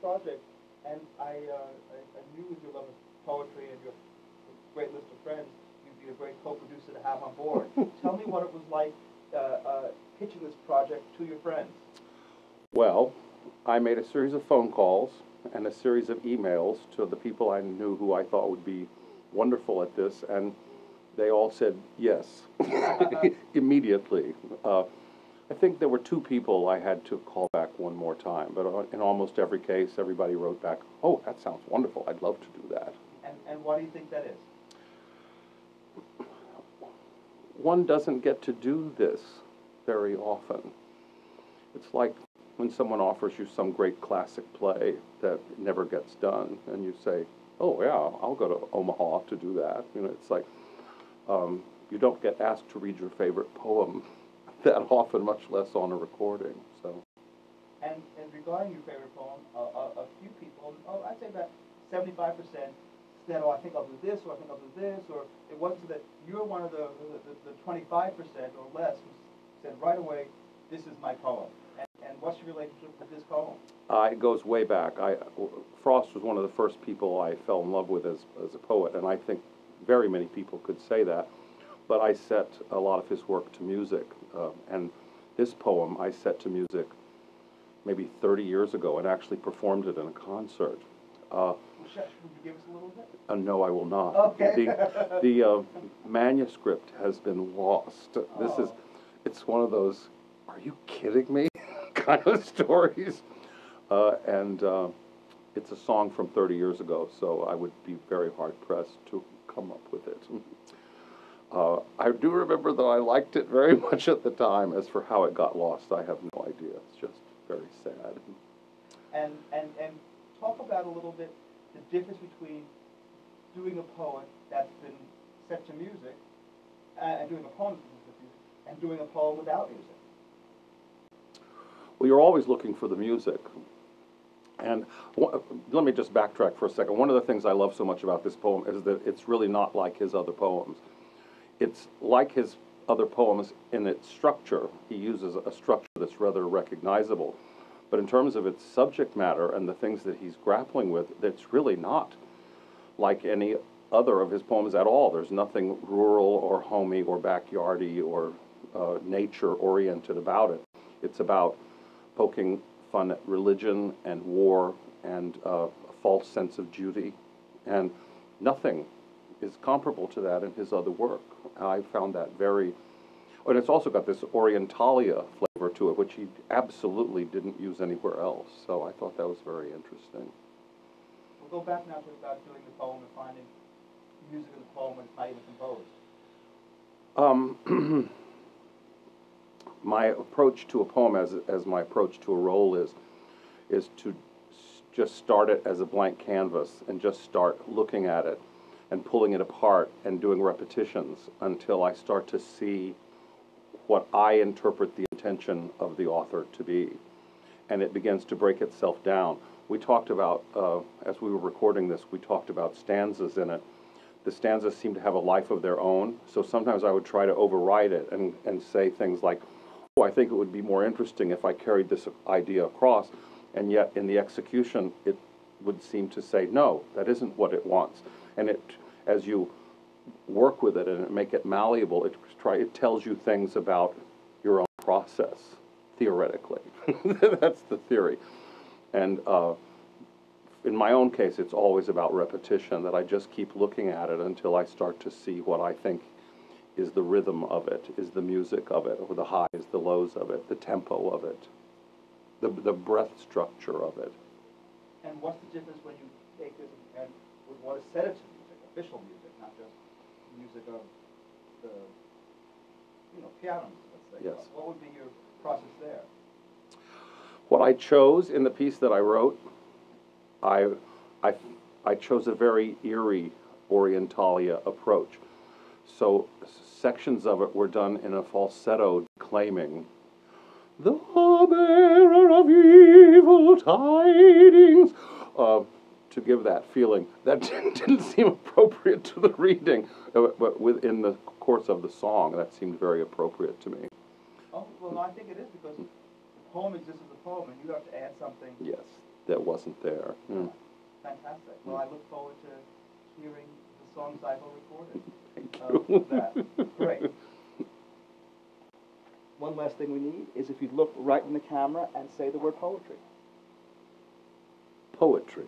project, and I knew with your love of poetry and your great list of friends, you'd be a great co-producer to have on board. Tell me what it was like pitching this project to your friends. Well, I made a series of phone calls and a series of emails to the people I knew who I thought would be wonderful at this, and they all said yes immediately. I think there were 2 people I had to call back one more time, but in almost every case, everybody wrote back, "Oh, that sounds wonderful. I'd love to do that." And why do you think that is? One doesn't get to do this very often. It's like when someone offers you some great classic play that never gets done, and you say, "Oh yeah, I'll go to Omaha to do that." You know, it's like you don't get asked to read your favorite poem that often, much less on a recording. So. And regarding your favorite poem, a few people, I'd say about 75%, said, "Oh, I think I'll do this," or "I think I'll do this," or it wasn't that you're one of the 25% or less who said right away, "This is my poem." And what's your relationship with this poem? It goes way back. Frost was one of the first people I fell in love with as a poet, and I think very many people could say that. But I set a lot of his work to music, and this poem I set to music maybe 30 years ago and actually performed it in a concert. Would you give us a little bit? No, I will not. Okay. The manuscript has been lost. It's one of those, "Are you kidding me?" kind of stories. And it's a song from 30 years ago, so I would be very hard-pressed to come up with it. I do remember that I liked it very much at the time. As for how it got lost, I have no idea. It's just very sad. And talk about a little bit the difference between doing a poem that's been set to music and doing a poem that's been set to music and doing a poem without music. Well, you're always looking for the music. And let me just backtrack for a second. One of the things I love so much about this poem is that it's really not like his other poems. It's like his other poems in its structure. He uses a structure that's rather recognizable. But in terms of its subject matter and the things that he's grappling with, it's really not like any other of his poems at all. There's nothing rural or homey or backyardy or nature-oriented about it. It's about poking fun at religion and war and a false sense of duty. And nothing is comparable to that in his other work. I found that very... And it's also got this Orientalia flavor to it, which he absolutely didn't use anywhere else. So I thought that was very interesting. We'll go back now to about doing the poem and finding music in the poem when it's not even composed. My approach to a poem, as my approach to a role is to just start it as a blank canvas and just start looking at it and pulling it apart and doing repetitions until I start to see what I interpret the intention of the author to be. And it begins to break itself down. We talked about, as we were recording this, we talked about stanzas in it. The stanzas seem to have a life of their own, so sometimes I would try to override it and say things like, "Oh, I think it would be more interesting if I carried this idea across," and yet in the execution it would seem to say, "No, that isn't what it wants." And it, as you work with it and make it malleable, it tells you things about your own process, theoretically. That's the theory. And in my own case, it's always about repetition, that I just keep looking at it until I start to see what I think is the rhythm of it, is the music of it, or the highs, the lows of it, the tempo of it, the breath structure of it. And what's the difference when you take this and would want to set it to music, official music, not just music of the, piano music, let's say? Yes. What would be your process there? What I chose in the piece that I wrote, I chose a very eerie Orientalia approach. So sections of it were done in a falsetto, declaiming, "The bearer of evil tidings," to give that feeling. That didn't seem appropriate to the reading, but within the course of the song, that seemed very appropriate to me. Oh, well, no, I think it is, because the poem exists as a poem, and you have to add something. Yes. that wasn't there. Mm. Fantastic. Well, I look forward to hearing the songs I've recorded. Thank you. That. Great. One last thing we need is if you look right in the camera and say the word poetry. Poetry.